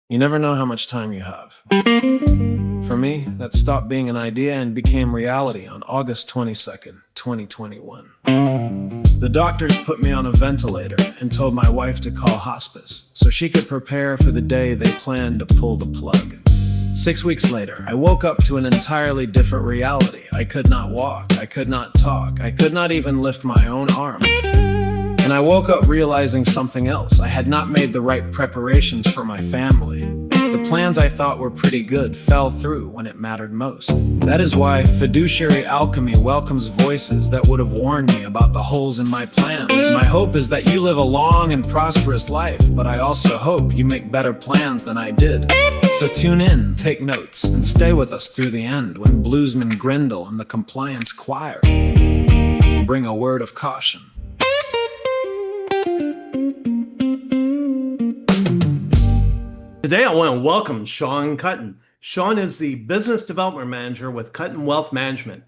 You never know how much time you have. For me, that stopped being an idea and became reality on August 22nd, 2021. The doctors put me on a ventilator and told my wife to call hospice so she could prepare for the day they planned to pull the plug. 6 weeks later, I woke up to an entirely different reality. I could not walk, I could not talk, I could not even lift my own arm. And I woke up realizing something else. I had not made the right preparations for my family. The plans I thought were pretty good fell through when it mattered most. That is why Fiduciary Alchemy welcomes voices that would have warned me about the holes in my plans. My hope is that you live a long and prosperous life, but I also hope you make better plans than I did. So tune in, take notes, and stay with us through the end when Bluesman Grindle and the Compliance Choir bring a word of caution. Today, I want to welcome Sean Kuttin. Sean is the Business Development Manager with Kuttin Wealth Management.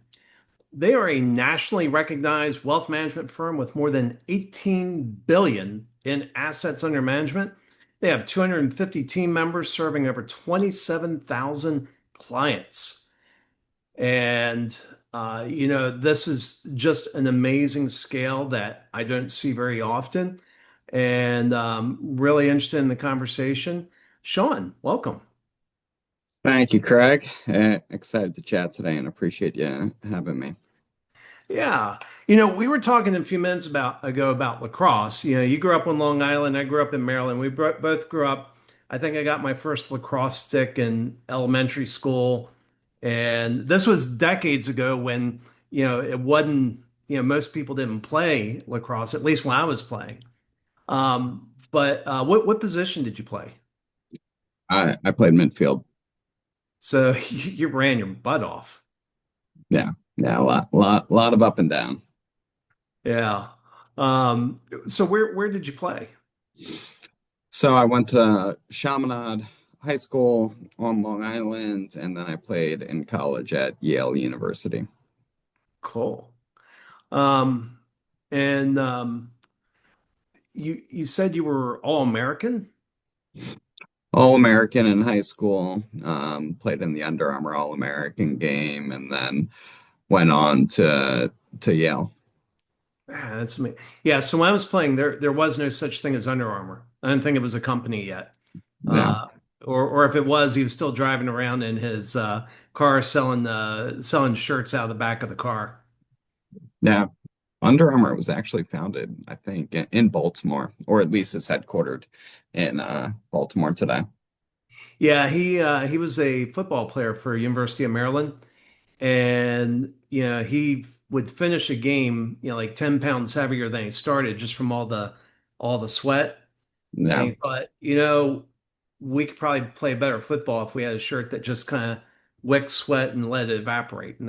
They are a nationally recognized wealth management firm with more than 18 billion in assets under management. They have 250 team members serving over 27,000 clients. And, this is just an amazing scale that I don't see very often. And really interested in the conversation. Sean, welcome. Thank you, Craig. Excited to chat today and appreciate you having me. Yeah. We were talking a few minutes ago about lacrosse. You grew up on Long Island, I grew up in Maryland. We both grew up. I think I got my first lacrosse stick in elementary school. And this was decades ago when, it wasn't, most people didn't play lacrosse, at least when I was playing. But what position did you play? I played midfield. So you ran your butt off. Yeah, yeah, a lot of up and down. Yeah. So where did you play? So I went to Chaminade High School on Long Island, and then I played in college at Yale University. Cool. Um, and you said you were all American? All American in high school. Played in the Under Armour All American game, and then went on to Yale. That's me. Yeah, so when I was playing, there was no such thing as Under Armour. I didn't think it was a company yet. Yeah, Uh, or if it was, he was still driving around in his car selling shirts out of the back of the car. yeah. Under Armour was actually founded, I think, in Baltimore, or at least is headquartered in Baltimore today. Yeah, he was a football player for University of Maryland, and he would finish a game, like 10 pounds heavier than he started just from all the sweat. And Yeah, he thought, we could probably play better football if we had a shirt that just kind of wicked sweat and let it evaporate.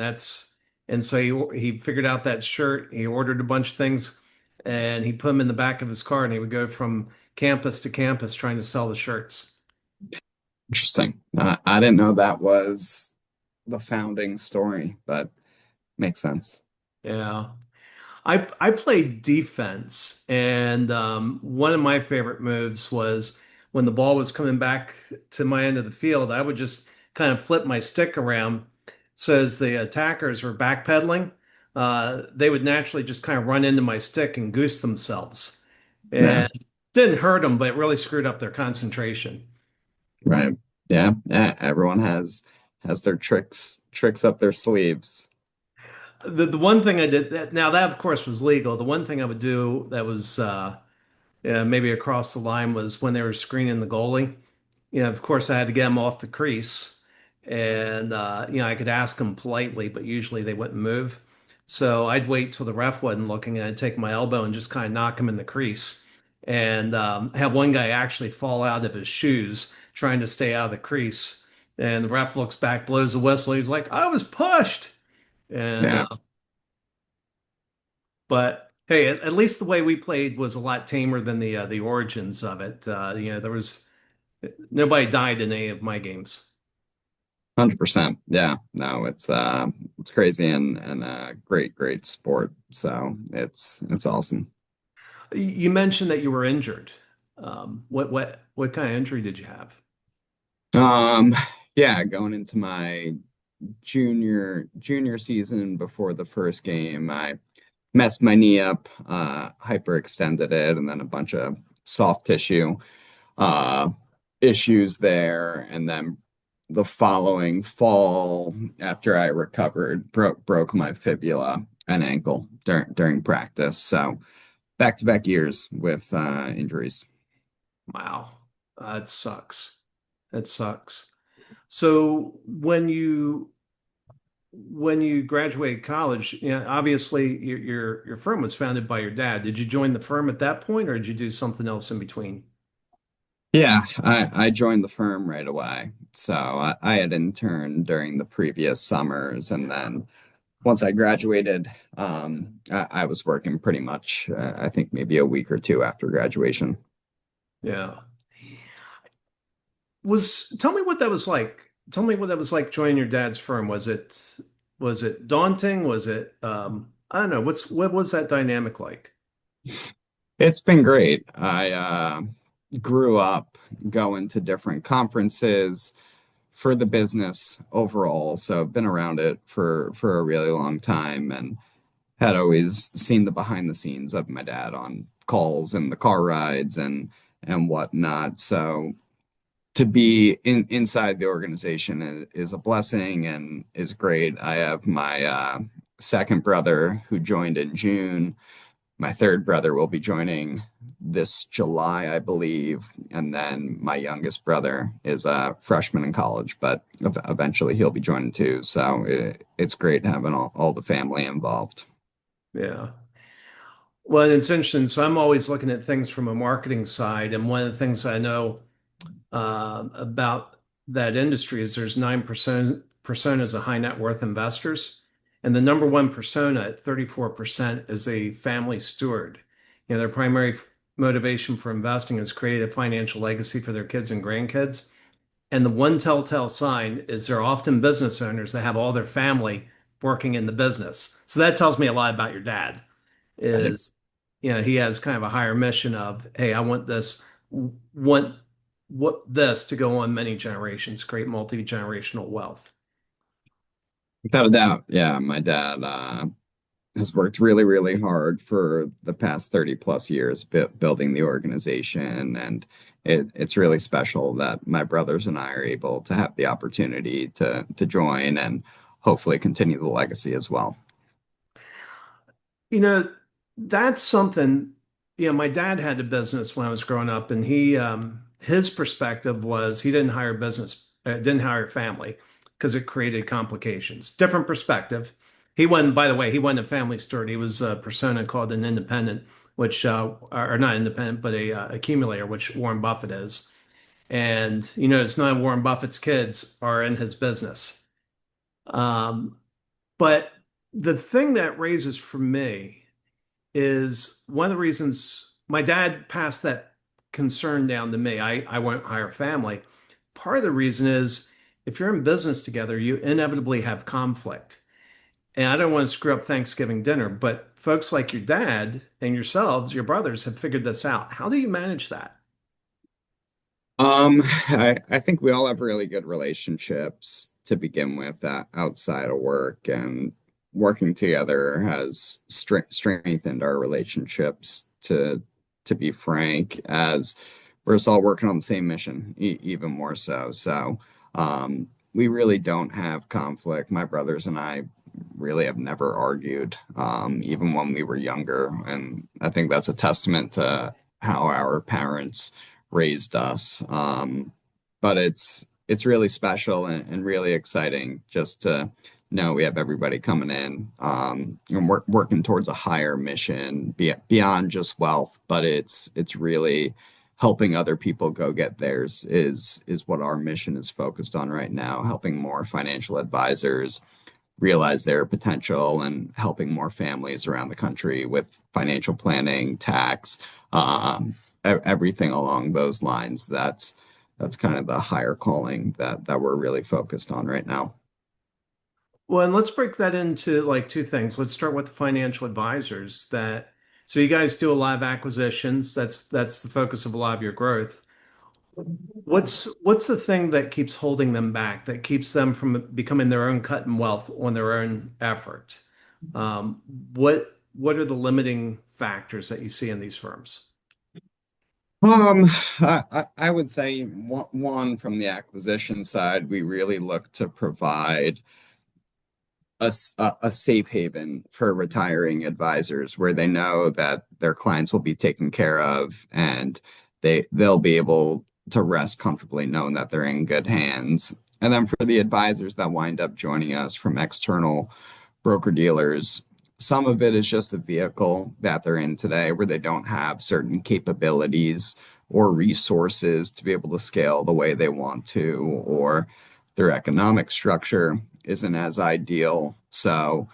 And so he figured out that shirt. He ordered a bunch of things and he put them in the back of his car and he would go from campus to campus trying to sell the shirts. interesting. I didn't know that was the founding story, but makes sense. Yeah. I played defense, and one of my favorite moves was when the ball was coming back to my end of the field, I would just kind of flip my stick around. So as the attackers were backpedaling, they would naturally just kind of run into my stick and goose themselves. Yeah, And didn't hurt them, but it really screwed up their concentration. right. Yeah, yeah. Everyone has their tricks up their sleeves. The one thing I did now that of course was legal. The one thing I would do that was maybe across the line was when they were screening the goalie. Of course, I had to get them off the crease, and I could ask them politely, but usually they wouldn't move. So I'd wait till the ref wasn't looking, and I'd take my elbow and just kind of knock him in the crease, and have one guy actually fall out of his shoes trying to stay out of the crease. And the ref looks back, blows the whistle. He's like, "I was pushed," and Yeah, but hey, at least the way we played was a lot tamer than the origins of it. There was nobody died in any of my games. 100%. Yeah, no, it's crazy and a great sport. So it's awesome. You mentioned that you were injured. What kind of injury did you have? Um, yeah, going into my junior season before the first game, I messed my knee up, hyperextended it, and then a bunch of soft tissue uh issues there. And then the following fall, after I recovered, broke my fibula and ankle during practice. So back-to-back years with injuries. Wow, it sucks. It sucks. So when you graduated college, obviously your firm was founded by your dad. Did you join the firm at that point, or did you do something else in between? Yeah, I joined the firm right away. So I had interned during the previous summers, and then once I graduated, I was working pretty much, I think maybe a week or two after graduation. Yeah. Tell me what that was like. Tell me what that was like joining your dad's firm. Was it daunting? Was it I don't know, what was that dynamic like? It's been great. I grew up going to different conferences for the business overall, so I've been around it for a really long time and had always seen the behind the scenes of my dad on calls and the car rides and whatnot. So to be inside the organization is a blessing and is great. I have my second brother who joined in June. My third brother will be joining this July, I believe. And then my youngest brother is a freshman in college, but eventually he'll be joining too. So it's great having all the family involved. Yeah. Well, and it's interesting. So I'm always looking at things from a marketing side, and one of the things I know about that industry is there's 9% personas of high net worth investors, and the number one persona at 34% is a family steward. Their primary motivation for investing is create a financial legacy for their kids and grandkids. And the one telltale sign is they're often business owners that have all their family working in the business. So that tells me a lot about your dad. Right. Is he has kind of a higher mission of, hey, I want what this to go on many generations, create multi-generational wealth. Without a doubt. Yeah, my dad has worked really, really hard for the past 30 plus years building the organization. And it's really special that my brothers and I are able to have the opportunity to join and hopefully continue the legacy as well. You know, that's something, my dad had a business when I was growing up, and his perspective was he didn't hire family because it created complications. Different perspective. By the way, he wasn't a family steward. He was a persona called an independent, which, or not independent, but a accumulator, which Warren Buffett is. And, it's none of Warren Buffett's kids are in his business. Um, but the thing that raises for me is one of the reasons my dad passed that concern down to me. I won't hire family. Part of the reason is if you're in business together, you inevitably have conflict. And I don't want to screw up Thanksgiving dinner, but folks like your dad and yourselves, your brothers, have figured this out. How do you manage that? I think we all have really good relationships to begin with outside of work, and working together has strengthened our relationships to be frank, as we're just all working on the same mission, even more so. So, we really don't have conflict. My brothers and I really have never argued, even when we were younger, and I think that's a testament to how our parents raised us. But it's really special and really exciting just to know we have everybody coming in, and working towards a higher mission beyond just wealth, but it's really helping other people go get theirs is what our mission is focused on right now, helping more financial advisors realize their potential and helping more families around the country with financial planning, tax, everything along those lines. That's kind of the higher calling that we're really focused on right now. Well, and let's break that into like two things. Let's start with the financial advisors so you guys do a lot of acquisitions. That's the focus of a lot of your growth. What's the thing that keeps holding them back, that keeps them from becoming their own Kuttin Wealth on their own effort? Um, what are the limiting factors that you see in these firms? Um, I would say one from the acquisition side, we really look to provide a safe haven for retiring advisors where they know that their clients will be taken care of and they'll be able to rest comfortably knowing that they're in good hands. And then for the advisors that wind up joining us from external broker dealers, some of it is just the vehicle that they're in today where they don't have certain capabilities or resources to be able to scale the way they want to, or their economic structure isn't as ideal. So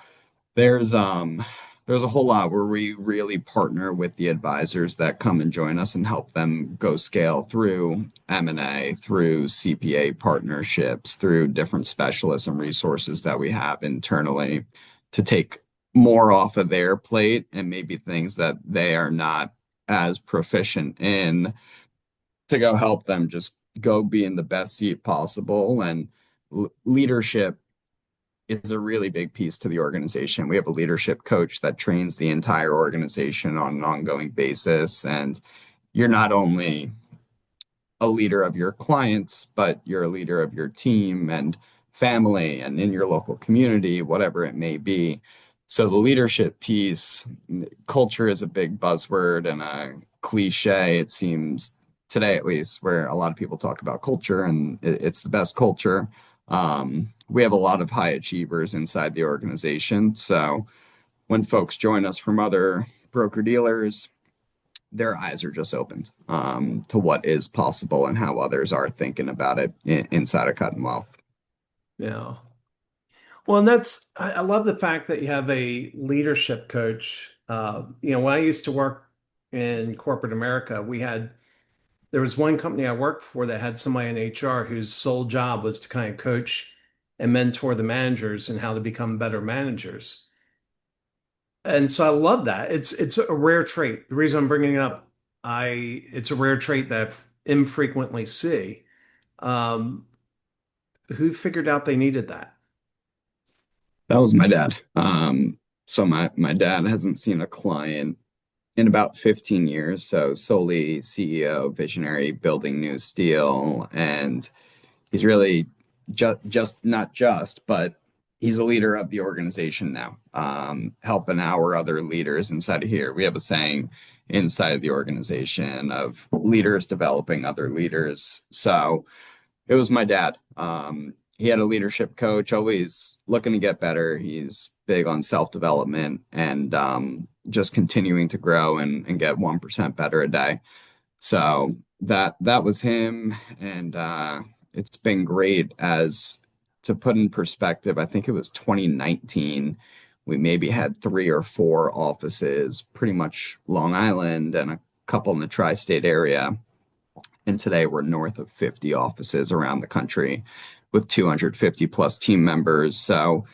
there's a whole lot where we really partner with the advisors that come and join us and help them go scale through M&A, through CPA partnerships, through different specialists and resources that we have internally to take more off of their plate and maybe things that they are not as proficient in to go help them just go be in the best seat possible. And leadership is a really big piece to the organization. We have a leadership coach that trains the entire organization on an ongoing basis. And you're not only a leader of your clients, but you're a leader of your team and family and in your local community, whatever it may be. So the leadership piece, culture is a big buzzword and a cliche, it seems today at least, where a lot of people talk about culture and it's the best culture. We have a lot of high achievers inside the organization. So when folks join us from other broker dealers, their eyes are just opened to what is possible and how others are thinking about it inside of Kuttin Wealth. Yeah. Well, and I love the fact that you have a leadership coach. When I used to work in corporate America, there was one company I worked for that had somebody in HR whose sole job was to kind of coach and mentor the managers and how to become better managers. And so I love that. It's a rare trait. The reason I'm bringing it up, it's a rare trait that I infrequently see. Um, who figured out they needed that? That was my dad. So my dad hasn't seen a client in about 15 years. So solely CEO, visionary, building new steel, and he's really just not just, but he's a leader of the organization now, helping our other leaders inside of here. We have a saying inside of the organization of leaders developing other leaders. So it was my dad. He had a leadership coach, always looking to get better. He's big on self-development and just continuing to grow and get 1% better a day. So that was him, and it's been great. As to put in perspective, I think it was 2019. We maybe had three or four offices, pretty much Long Island and a couple in the tri-state area. And today we're north of 50 offices around the country with 250 plus team members. So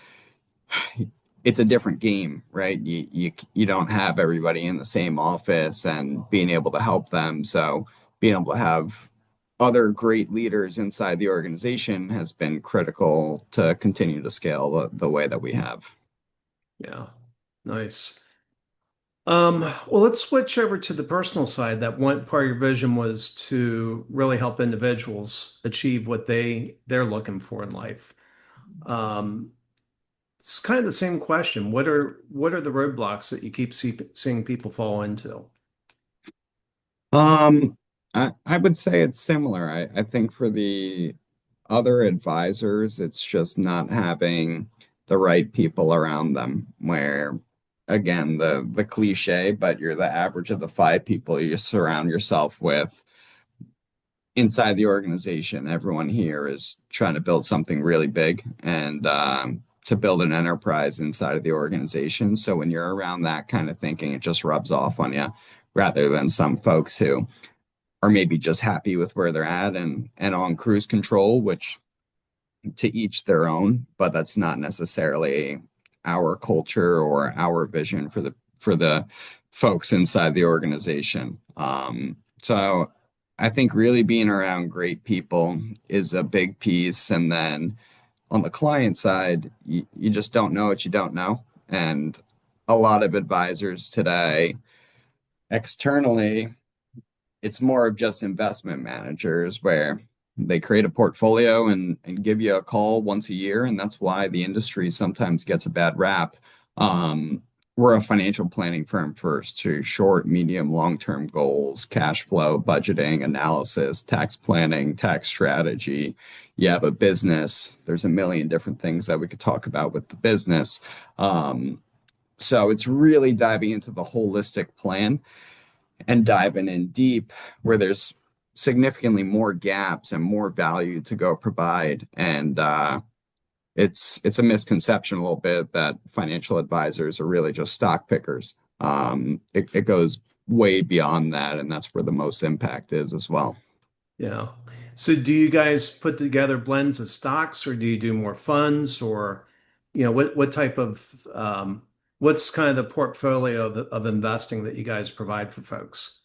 it's a different game, right? You don't have everybody in the same office and being able to help them. So being able to have other great leaders inside the organization has been critical to continue to scale the way that we have. Yeah, nice. Well, let's switch over to the personal side. That one part of your vision was to really help individuals achieve what they're looking for in life. Um, it's kind of the same question. What are the roadblocks that you keep seeing people fall into? Um, I would say it's similar. I think for the other advisors, it's just not having the right people around them, where again, the cliche, but you're the average of the five people you surround yourself with inside the organization. Everyone here is trying to build something really big and to build an enterprise inside of the organization. So when you're around that kind of thinking, it just rubs off on you rather than some folks who are maybe just happy with where they're at and on cruise control, which to each their own, but that's not necessarily our culture or our vision for the folks inside the organization. So I think really being around great people is a big piece. And then on the client side, you just don't know what you don't know. And a lot of advisors today, externally, it's more of just investment managers where they create a portfolio and give you a call once a year. And that's why the industry sometimes gets a bad rap. We're a financial planning firm first to short, medium, long-term goals, cash flow, budgeting, analysis, tax planning, tax strategy. You have a business, there's a million different things that we could talk about with the business. So it's really diving into the holistic plan and diving in deep where there's significantly more gaps and more value to go provide. And it's a misconception a little bit that financial advisors are really just stock pickers. It goes way beyond that, and that's where the most impact is as well. Yeah. So do you guys put together blends of stocks or do you do more funds or what type of what's kind of the portfolio of investing that you guys provide for folks?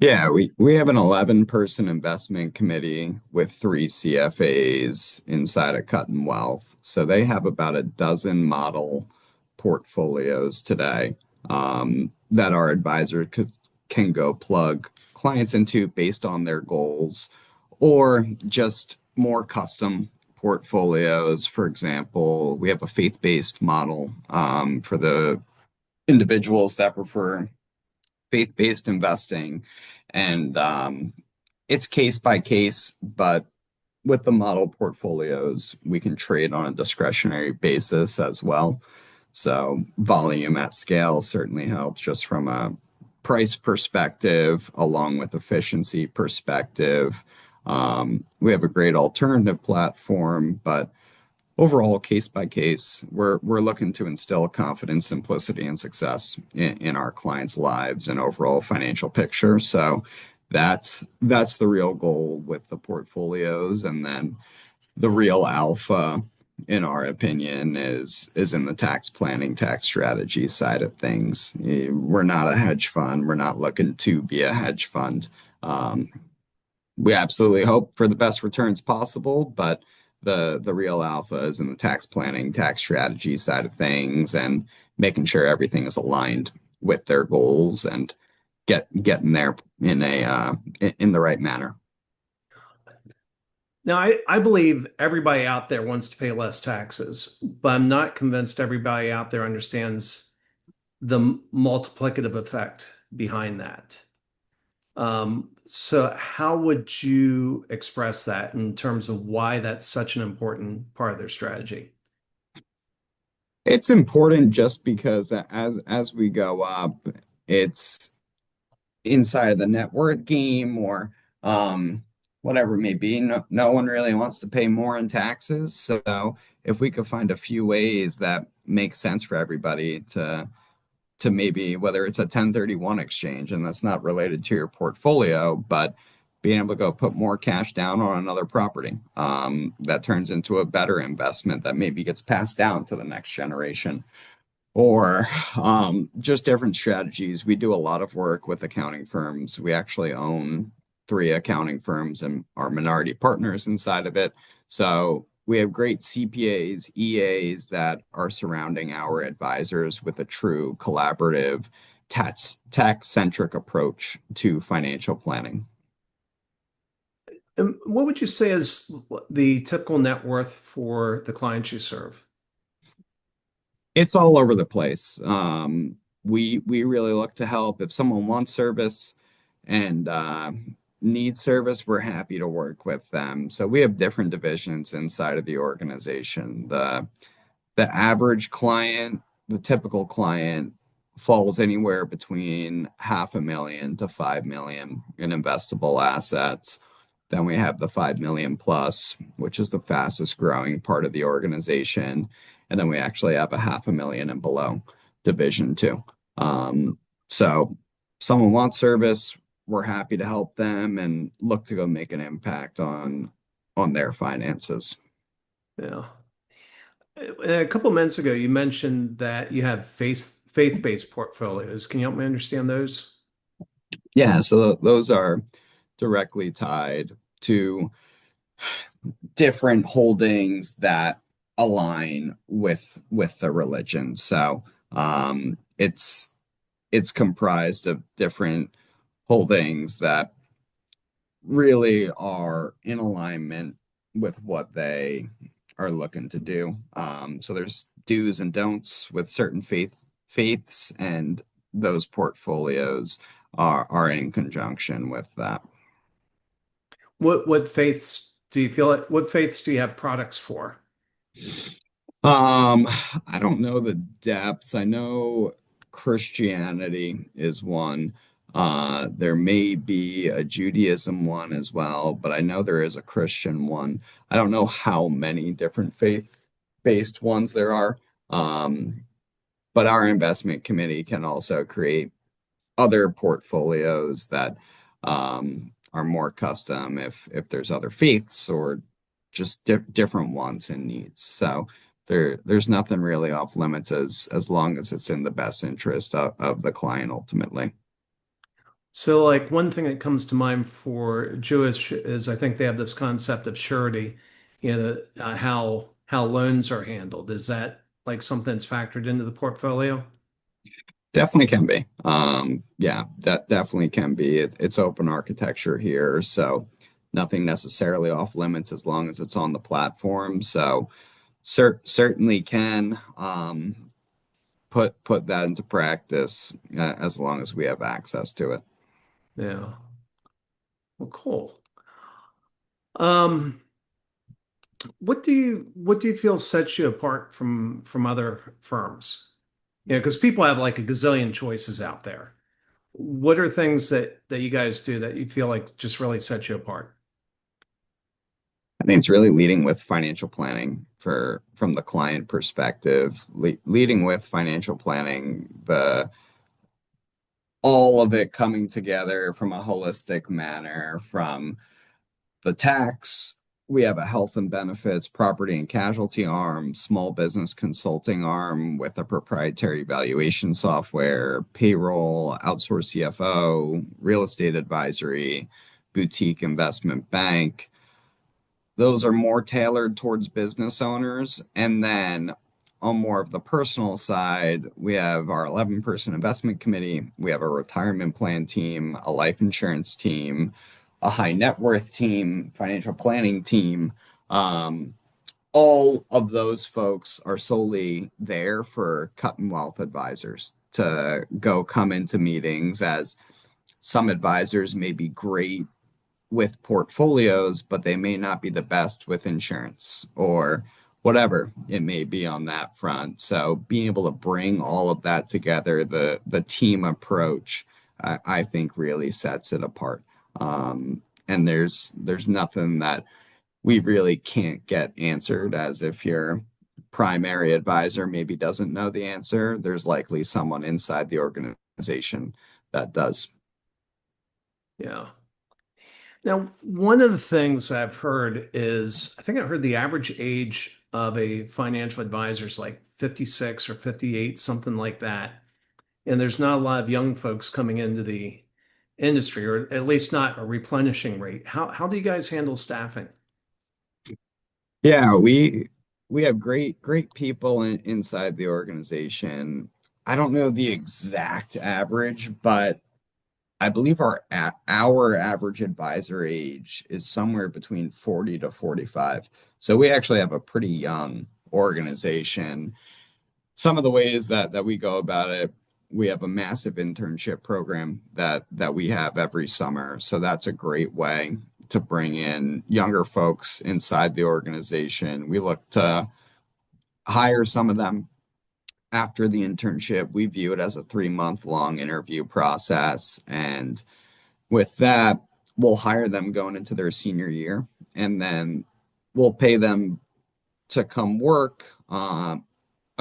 Yeah, we have an 11-person investment committee with three CFAs inside of Kuttin Wealth. So they have about a dozen model portfolios today that our can go plug clients into based on their goals or just more custom portfolios. For example, we have a faith-based model for the individuals that prefer faith-based investing. And it's case by case, but with the model portfolios, we can trade on a discretionary basis as well. So volume at scale certainly helps just from a price perspective, along with efficiency perspective. We have a great alternative platform, but overall, case by case, we're looking to instill confidence, simplicity, and success in our clients' lives and overall financial picture. So that's the real goal with the portfolios. And then the real alpha, in our opinion, is in the tax planning, tax strategy side of things. We're not a hedge fund. We're not looking to be a hedge fund. Um, we absolutely hope for the best returns possible, but the real alpha is in the tax planning, tax strategy side of things, and making sure everything is aligned with their goals and getting there in the right manner. Now, I believe everybody out there wants to pay less taxes, but I'm not convinced everybody out there understands the multiplicative effect behind that. So how would you express that in terms of why that's such an important part of their strategy? It's important just because as we go up, it's inside of the net worth game or whatever it may be. No one really wants to pay more in taxes. So if we could find a few ways that make sense for everybody to maybe whether it's a 1031 exchange and that's not related to your portfolio, but being able to go put more cash down on another property that turns into a better investment that maybe gets passed down to the next generation or just different strategies. We do a lot of work with accounting firms. We actually own three accounting firms and are minority partners inside of it. So we have great CPAs, EAs that are surrounding our advisors with a true collaborative, tax-centric approach to financial planning. And what would you say is the typical net worth for the clients you serve? It's all over the place. We really look to help if someone wants service and needs service, we're happy to work with them. So we have different divisions inside of the organization. The average client, the typical client falls anywhere between 500,000 to 5 million in investable assets. Then we have the 5 million plus, which is the fastest growing part of the organization. And then we actually have a 500,000 and below division too. So someone wants service, we're happy to help them and look to go make an impact on their finances. Yeah. A couple of minutes ago, you mentioned that you have faith-based portfolios. Can you help me understand those? Yeah, so those are directly tied to different holdings that align with the religion. So it's comprised of different holdings that really are in alignment with what they are looking to do. So there's do's and don'ts with certain faiths, and those portfolios are in conjunction with that. What faiths do you feel like, what faiths do you have products for? Um, I don't know the depths. I know Christianity is one. There may be a Judaism one as well, but I know there is a Christian one. I don't know how many different faith-based ones there are. Um, but our investment committee can also create other portfolios that are more custom if there's other faiths or just different wants and needs. So there's nothing really off limits as long as it's in the best interest of the client ultimately. So, like one thing that comes to mind for Jewish is I think they have this concept of surety, how loans are handled. Is that like something that's factored into the portfolio? Definitely can be. Yeah, that definitely can be. It's open architecture here, so nothing necessarily off limits as long as it's on the platform. So certainly can put that into practice as long as we have access to it. Yeah. Well, cool. Um, what do you feel sets you apart from other firms? Yeah, because people have like a gazillion choices out there. What are things that you guys do that you feel like just really set you apart? I think it's really leading with financial planning for from the client perspective, leading with financial planning, the all of it coming together from a holistic manner, from the tax. We have a health and benefits, property and casualty arm, small business consulting arm with a proprietary valuation software, payroll, outsourced CFO, real estate advisory, boutique investment bank. Those are more tailored towards business owners. And then on more of the personal side, we have our 11-person investment committee, we have a retirement plan team, a life insurance team, a high net worth team, financial planning team. Um, all of those folks are solely there for Kuttin Wealth advisors to go come into meetings, as some advisors may be great with portfolios, but they may not be the best with insurance or whatever it may be on that front. So being able to bring all of that together, the team approach, I think really sets it apart. And there's nothing that we really can't get answered, as if your primary advisor maybe doesn't know the answer, there's likely someone inside the organization that does. Yeah. Now, one of the things I've heard is I think I heard the average age of a financial advisor is like 56 or 58, something like that. And there's not a lot of young folks coming into the industry, or at least not a replenishing rate. How do you guys handle staffing? Yeah, we have great people inside the organization. I don't know the exact average, but I believe our average advisor age is somewhere between 40 to 45. So we actually have a pretty young organization. Some of the ways that we go about it, we have a massive internship program that we have every summer. So that's a great way to bring in younger folks inside the organization. We look to hire some of them after the internship. We view it as a 3 month long interview process. And with that, we'll hire them going into their senior year, and then we'll pay them to come work a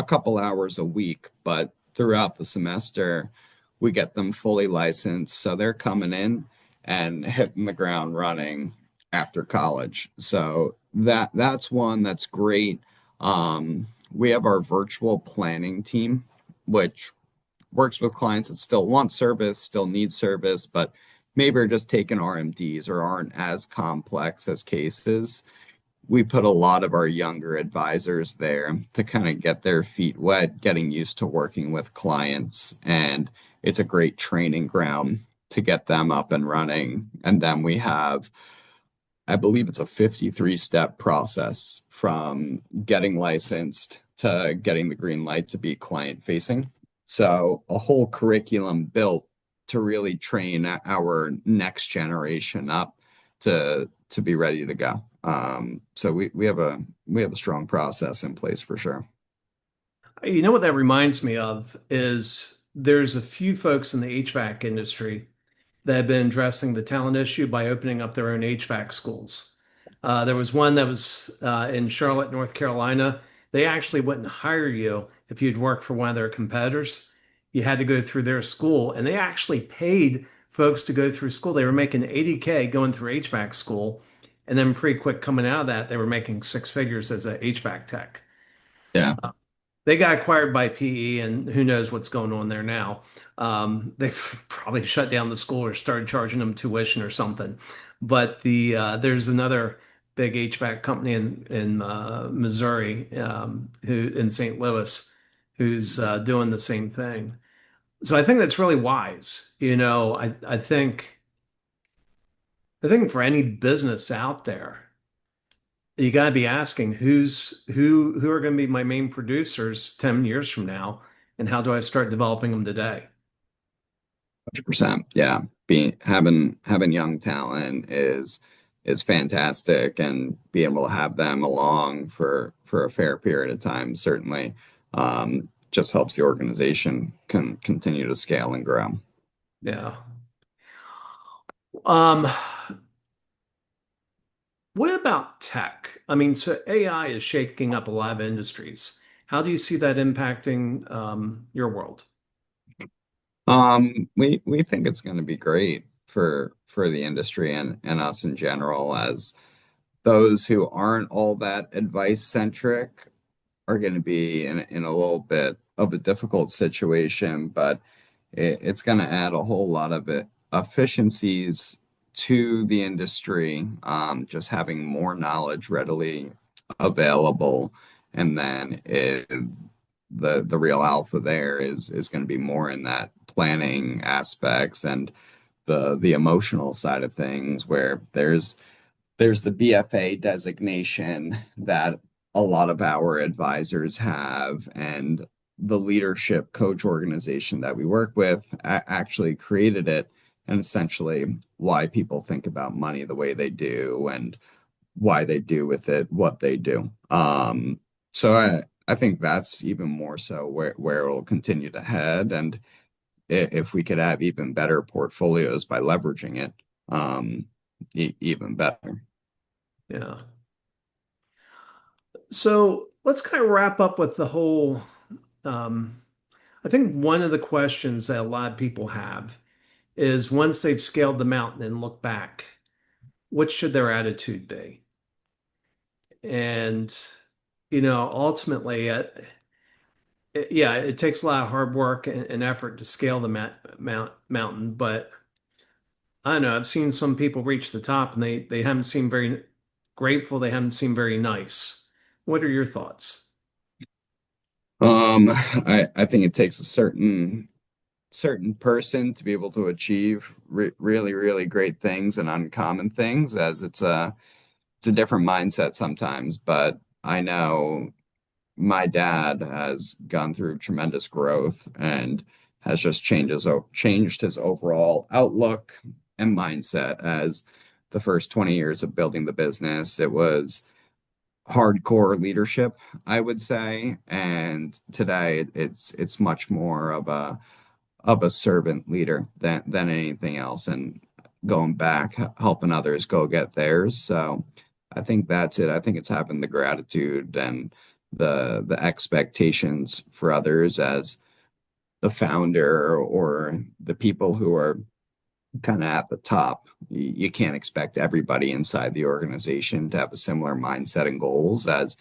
couple hours a week, but throughout the semester, we get them fully licensed. So they're coming in and hitting the ground running after college. So that's one that's great. We have our virtual planning team, which works with clients that still want service, still need service, but maybe are just taking RMDs or aren't as complex as cases. We put a lot of our younger advisors there to kind of get their feet wet, getting used to working with clients. And it's a great training ground to get them up and running. And then we have, I believe it's a 53-step process from getting licensed to getting the green light to be client facing. So a whole curriculum built to really train our next generation up to be ready to go. So we have a strong process in place for sure. You know what that reminds me of is there's a few folks in the HVAC industry that have been addressing the talent issue by opening up their own HVAC schools. There was one that was in Charlotte, North Carolina. They actually wouldn't hire you if you'd worked for one of their competitors. You had to go through their school, and they actually paid folks to go through school. They were making 80K going through HVAC school, and then pretty quick coming out of that, they were making six figures as a HVAC tech. Yeah. They got acquired by PE, and who knows what's going on there now. They've probably shut down the school or started charging them tuition or something. But there's another big HVAC company in Missouri, who in St. Louis, who's doing the same thing. So I think that's really wise. I think for any business out there, you got to be asking who are going to be my main producers 10 years from now, and how do I start developing them today? 100%. Yeah. Being having young talent is fantastic and being able to have them along for a fair period of time certainly just helps the organization can continue to scale and grow. Yeah. Um, what about tech? I mean, so AI is shaking up a lot of industries. How do you see that impacting your world? We think it's going to be great for the industry and us in general as those who aren't all that advice centric are going to be in a little bit of a difficult situation, but it's going to add a whole lot of efficiencies to the industry, just having more knowledge readily available. And then the real alpha there is going to be more in that planning aspects and the emotional side of things where there's the BFA designation that a lot of our advisors have, and the leadership coach organization that we work with actually created it, and essentially why people think about money the way they do and why they do with it what they do. So I think that's even more so where it'll continue to head, and if we could have even better portfolios by leveraging it, even better. Yeah. So let's kind of wrap up with the whole. Um, I think one of the questions that a lot of people have is once they've scaled the mountain and look back, what should their attitude be? And, ultimately, yeah, it takes a lot of hard work and effort to scale the mountain, but I don't know. I've seen some people reach the top and they haven't seemed very grateful. They haven't seemed very nice. What are your thoughts? I think it takes a certain person to be able to achieve really great things and uncommon things, as it's a different mindset sometimes. But I know my dad has gone through tremendous growth and has just changed his overall outlook and mindset as the first 20 years of building the business. It was hardcore leadership, I would say, and today it's much more of a servant leader than anything else, and going back helping others go get theirs. So I think that's it. I think it's having the gratitude and the expectations for others as the founder or the people who are kind of at the top. You can't expect everybody inside the organization to have a similar mindset and goals, as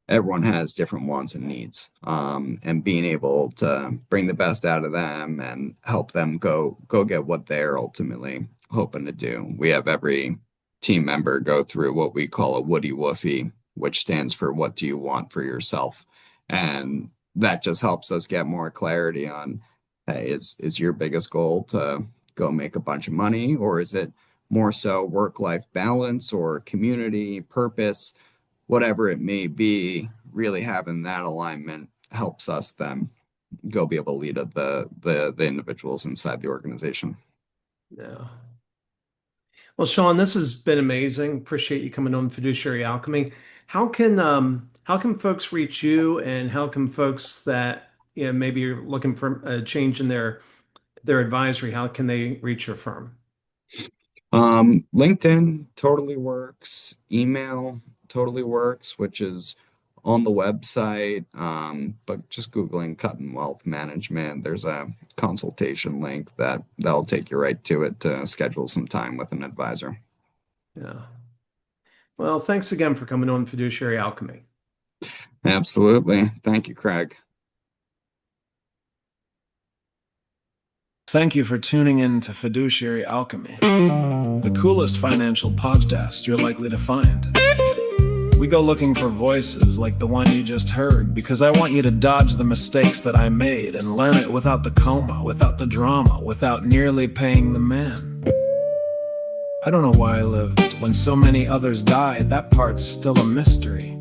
everyone has different wants and needs. And being able to bring the best out of them and help them go get what they're ultimately hoping to do. We have every team member go through what we call a Woody Woofie, which stands for what do you want for yourself? And that just helps us get more clarity on, hey, is your biggest goal to go make a bunch of money, or is it more so work-life balance or community purpose, whatever it may be. Really having that alignment helps us then go be able to lead the individuals inside the organization. Yeah. Well, Sean, this has been amazing. Appreciate you coming on Fiduciary Alchemy. How can folks reach you, and how can folks that maybe are looking for a change in their advisory, how can they reach your firm? LinkedIn totally works. Email totally works, which is on the website. But just Googling Kuttin Wealth Management, there's a consultation link that'll take you right to it to schedule some time with an advisor. Yeah. Well, thanks again for coming on Fiduciary Alchemy. Absolutely. Thank you, Craig. Thank you for tuning in to Fiduciary Alchemy, the coolest financial podcast you're likely to find. We go looking for voices like the one you just heard because I want you to dodge the mistakes that I made and learn it without the coma, without the drama, without nearly paying the man. I don't know why I lived when so many others died. That part's still a mystery.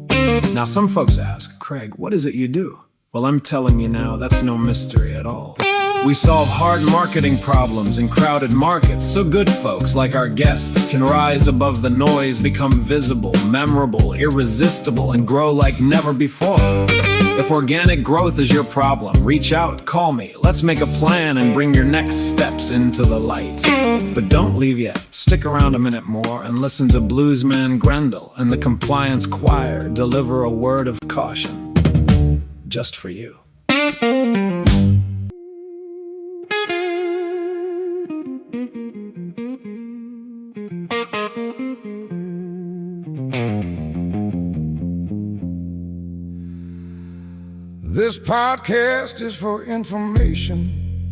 Now some folks ask, Craig, what is it you do? Well, I'm telling you now, that's no mystery at all. We solve hard marketing problems in crowded markets so good folks like our guests can rise above the noise, become visible, memorable, irresistible, and grow like never before. If organic growth is your problem, reach out, call me. Let's make a plan and bring your next steps into the light. But don't leave yet. Stick around a minute more and listen to Bluesman Grendel and the Compliance Choir deliver a word of caution just for you. This podcast is for information,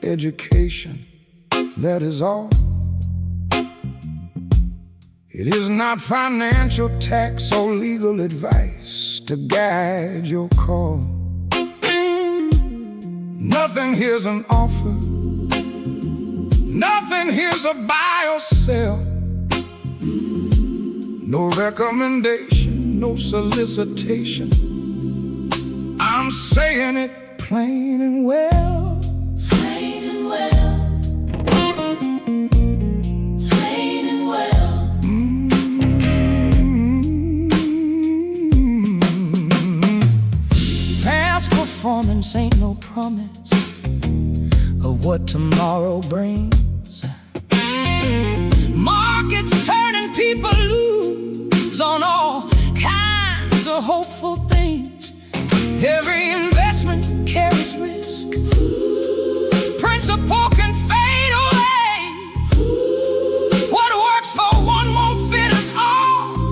education, that is all. It is not financial, tax, or legal advice to guide your call. Nothing here's an offer, nothing here's a buy or sell. No recommendation, no solicitation. I'm saying it plain and well. Plain and well. Plain and well. Past performance ain't no promise of what tomorrow brings. Markets turning, people lose on all kinds of hopeful things. Every investment carries risk. Principal can fade away. What works for one won't fit us all.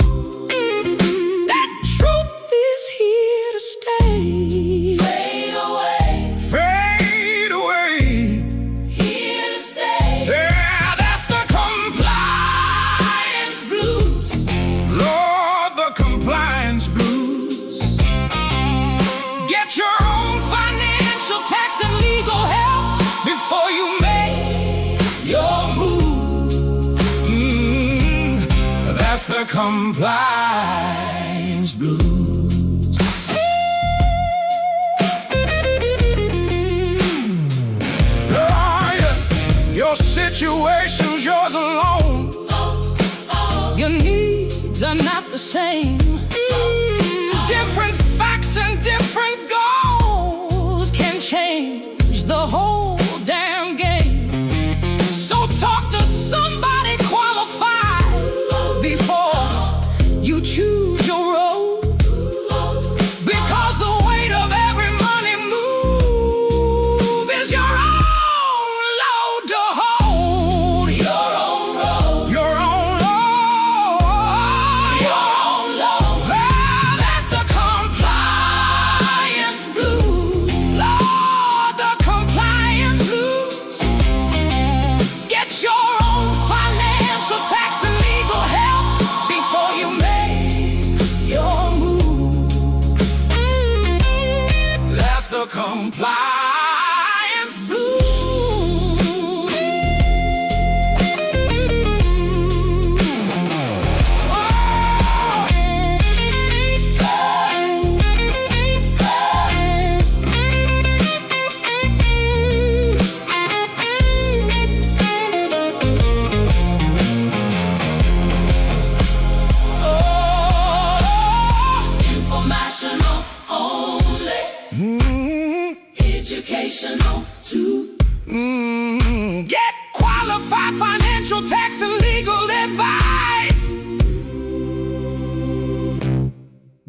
That truth is here to stay. Fade away. Fade away. Here to stay. Yeah, that's the compliance blues. Lord, the compliance blues. Get your own financial, tax, and legal help before you make your move. That's the compliance blues. Oh, yeah. Your situation's yours alone. Your needs are not the same. Different facts and different goals can change the whole damn game. So talk to somebody qualified before you choose your road. Because the weight of every money move is your own load to hold. Your own road. Your own load. Your own load. Ah,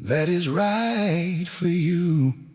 that is right for you.